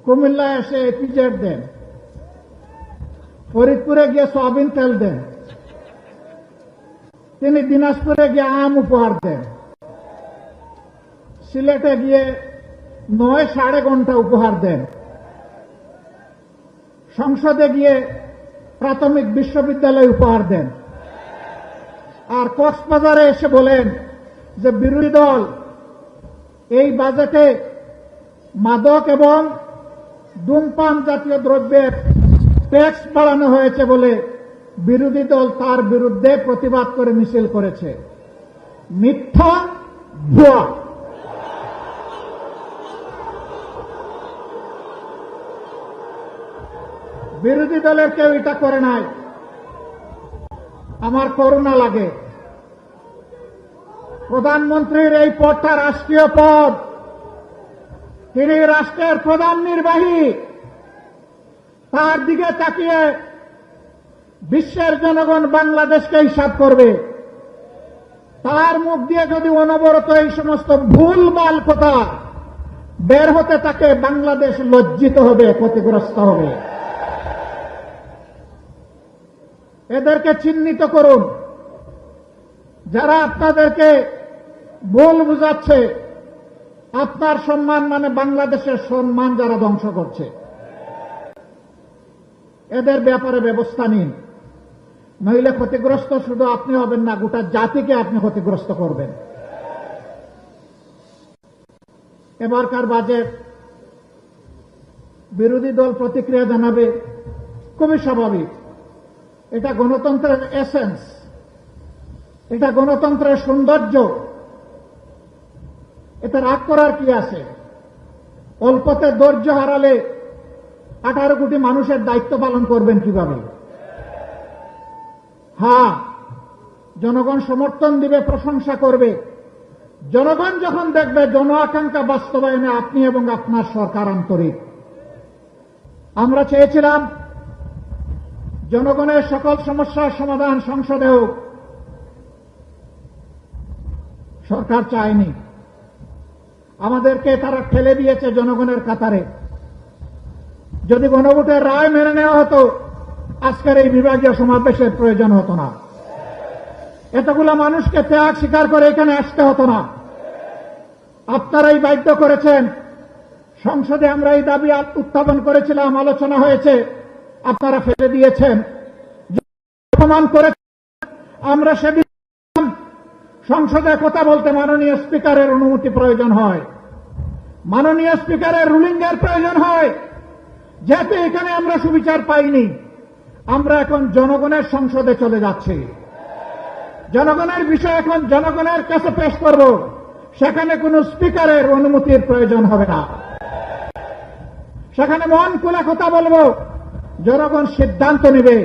কুমিল্লায় এসে এপিজেড দেন, ফরিদপুরে গিয়ে সয়াবিন তেল দেন, তিনি দিনাজপুরে গিয়ে আম উপহার দেন, সিলেটে গিয়ে 9 ঘন্টা উপহার দেন, সংসদে গিয়ে প্রাথমিক বিশ্ববিদ্যালয় উপহার দেন, আর কক্সবাজারে এসে বলেন যে বিরোধী দল এই বাজেটে মাদক এবং ধূমপান জাতীয় দ্রব্যের ট্যাক্স বাড়ানো হয়েছে বলে বিরোধী দল তার বিরুদ্ধে প্রতিবাদ করে মিছিল করেছে। মিথ্যা, ভুয়া। বিরোধী দলের কেউ এটা করে নাই। আমার করুণা লাগে। প্রধানমন্ত্রীর এই পদটা রাষ্ট্রীয় পদ, তিনি রাষ্ট্রের প্রধান নির্বাহী। তার দিকে তাকিয়ে বিশ্বের জনগণ বাংলাদেশকে হিসাব করবে। তার মুখ দিয়ে যদি অনবরত এই সমস্ত ভুলভাল কথা বের হতে থাকে, বাংলাদেশ লজ্জিত হবে, ক্ষতিগ্রস্ত হবে। এদেরকে চিহ্নিত করুন। যারা আপনাদেরকে ভুল বুঝাচ্ছে, আপনার সম্মান মানে বাংলাদেশের সম্মান যারা ধ্বংস করছে, এদের ব্যাপারে ব্যবস্থা নিন। নইলে ক্ষতিগ্রস্ত শুধু আপনি হবেন না, গোটা জাতিকে আপনি ক্ষতিগ্রস্ত করবেন। এবারকার বাজেট বিরোধী দল প্রতিক্রিয়া জানাবে, খুবই স্বাভাবিক। এটা গণতন্ত্রের এসেন্স, এটা গণতন্ত্রের সৌন্দর্য। এতে রাগ করার কি আছে? অল্পতে ধৈর্য হারালে 18 কোটি মানুষের দায়িত্ব পালন করবেন কিভাবে? হ্যাঁ, জনগণ সমর্থন দিবে, প্রশংসা করবে। জনগণ যখন দেখবে জন আকাঙ্ক্ষা বাস্তবায়নে আপনি এবং আপনার সরকার আন্তরিক। আমরা চেয়েছিলাম জনগণের সকল সমস্যার সমাধান সংসদে হোক, সরকার চায়নি। আমাদেরকে তারা ঠেলে দিয়েছে জনগণের কাতারে। যদি গণভোটের রায় মেনে নেওয়া হতো, আজকের এই বিভাগীয় সমাবেশের প্রয়োজন হতো না। এতগুলো মানুষকে ত্যাগ স্বীকার করে এখানে আসতে হতো না। আপনারাই বাধ্য করেছেন। সংসদে আমরা এই দাবি উত্থাপন করেছিলাম, আলোচনা হয়েছে, আপনারা ফেলে দিয়েছেন। অপমান করে আমরা সেদিন সংসদে কথা বলতে মাননীয় স্পিকারের অনুমতি প্রয়োজন হয়, মাননীয় স্পিকারের রুলিং এর প্রয়োজন হয়। যেহেতু এখানে আমরা সুবিচার পাইনি, আমরা এখন জনগণের সংসদে চলে যাচ্ছি। জনগণের বিষয় এখন জনগণের কাছে পেশ করব, সেখানে কোন স্পিকারের অনুমতির প্রয়োজন হবে না। সেখানে মন খুলে কথা বলবো, জনগণ সিদ্ধান্ত নেবে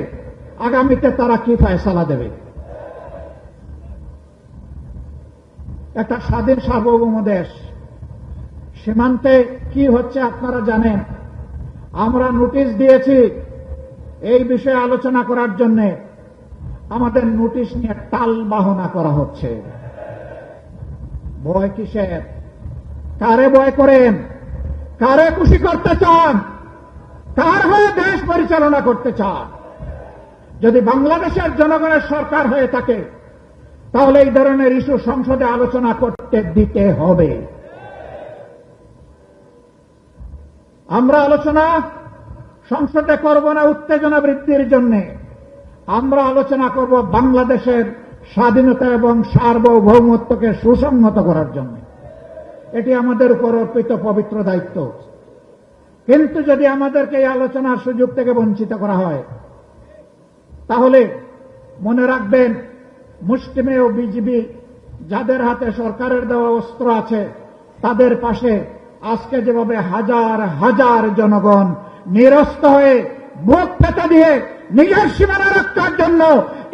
আগামীতে তারা কি ফয়সালা দেবে। একটা স্বাধীন সার্বভৌম দেশ, সীমান্তে কি হচ্ছে আপনারা জানেন। আমরা নোটিশ দিয়েছি এই বিষয়ে আলোচনা করার জন্য। আমাদের নোটিশ নিয়ে টাল বাহনা করা হচ্ছে। ভয় কিসের? কারে ভয় করেন? কারে খুশি করতে চান? কার হয়ে দেশ পরিচালনা করতে চান? যদি বাংলাদেশের জনগণের সরকার হয়ে থাকে, তাহলে এই ধরনের ইস্যু সংসদে আলোচনা করতে দিতে হবে। আমরা আলোচনা সংসদে করব না উত্তেজনা বৃদ্ধির জন্য। আমরা আলোচনা করব বাংলাদেশের স্বাধীনতা এবং সার্বভৌমত্বকে সুসংহত করার জন্য। এটি আমাদের উপর অর্পিত পবিত্র দায়িত্ব। কিন্তু যদি আমাদেরকে এই আলোচনার সুযোগ থেকে বঞ্চিত করা হয়, তাহলে মনে রাখবেন, মুষ্টিমেয় বিজিবি যাদের হাতে সরকারের দেওয়া অস্ত্র আছে, তাদের পাশে আজকে যেভাবে হাজার হাজার জনগণ নিরস্ত হয়ে বুক পেতে দিয়ে নিজের সীমানা রক্ষার জন্য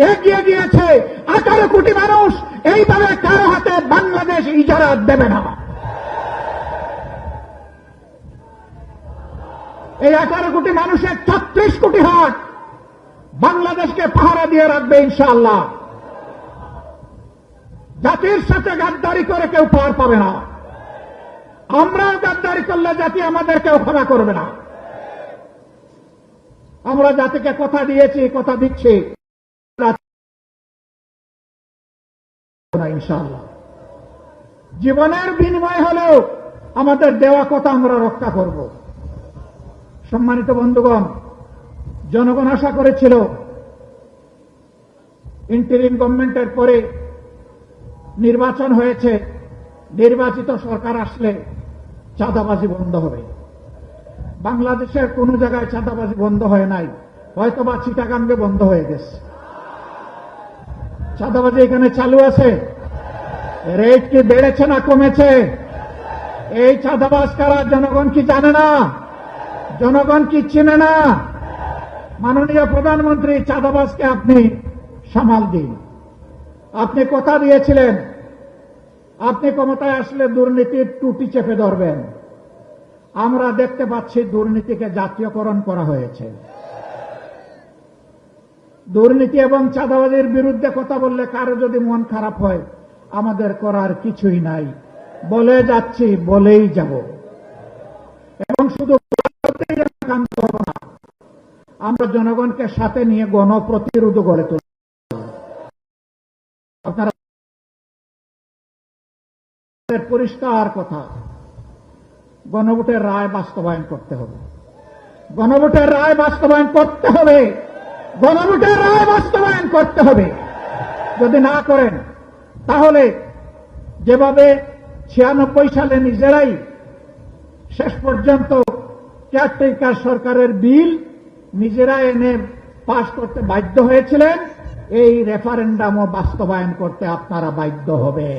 এগিয়ে গিয়েছে, 18 কোটি মানুষ এইভাবে কারো হাতে বাংলাদেশ ইজারা দেবে না। এই 18 কোটি মানুষের 36 কোটি হাত বাংলাদেশকে পাহারা দিয়ে রাখবে ইনশাআল্লাহ। জাতির সাথে গাদ্দারি করে কেউ পার পাবে না। আমরাও গাদ্দারি করলে জাতি আমাদেরকেও ক্ষমা করবে না। আমরা জাতিকে কথা দিয়েছি, কথা দিচ্ছি ইনশাআল্লাহ। জীবনের বিনিময় হলেও আমাদের দেওয়া কথা আমরা রক্ষা করব। সম্মানিত বন্ধুগণ, জনগণ আশা করেছিল ইন্টারিম গভর্নমেন্টের পরে নির্বাচন হয়েছে, নির্বাচিত সরকার আসলে চাঁদাবাজি বন্ধ হবে। বাংলাদেশের কোন জায়গায় চাঁদাবাজি বন্ধ হয় নাই, হয়তোবা চিটাগাঙ্গে বন্ধ হয়ে গেছে। চাঁদাবাজি এখানে চালু আছে। রেট কি বেড়েছে না কমেছে? এই চাঁদাবাজ কারা জনগণ কি জানে না? জনগণ কি চিনে না? মাননীয় প্রধানমন্ত্রী, চাঁদাবাজকে আপনি সামাল দিন। আপনি কথা দিয়েছিলেন আপনি ক্ষমতায় আসলে দুর্নীতির টুটি চেপে ধরবেন। আমরা দেখতে পাচ্ছি দুর্নীতিকে জাতীয়করণ করা হয়েছে। দুর্নীতি এবং চাঁদাবাজির বিরুদ্ধে কথা বললে কারো যদি মন খারাপ হয়, আমাদের করার কিছুই নাই, বলে যাচ্ছি, বলেই যাব। এবং শুধু ক্ষান্ত হব না, আমরা জনগণকে সাথে নিয়ে গণপ্রতিরোধ গড়ে তুলব। আপনারা পরিষ্কার কথা, গণভোটের রায় বাস্তবায়ন করতে হবে। গণভোটের রায় বাস্তবায়ন করতে হবে। গণভোটের রায় বাস্তবায়ন করতে হবে। যদি না করেন তাহলে যেভাবে 96 সালে নিজেরাই শেষ পর্যন্ত কেয়ারটেকার সরকারের বিল নিজেরা এনে পাশ করতে বাধ্য হয়েছিলেন, এই রেফারেন্ডামও বাস্তবায়ন করতে আপনারা বাধ্য হবে।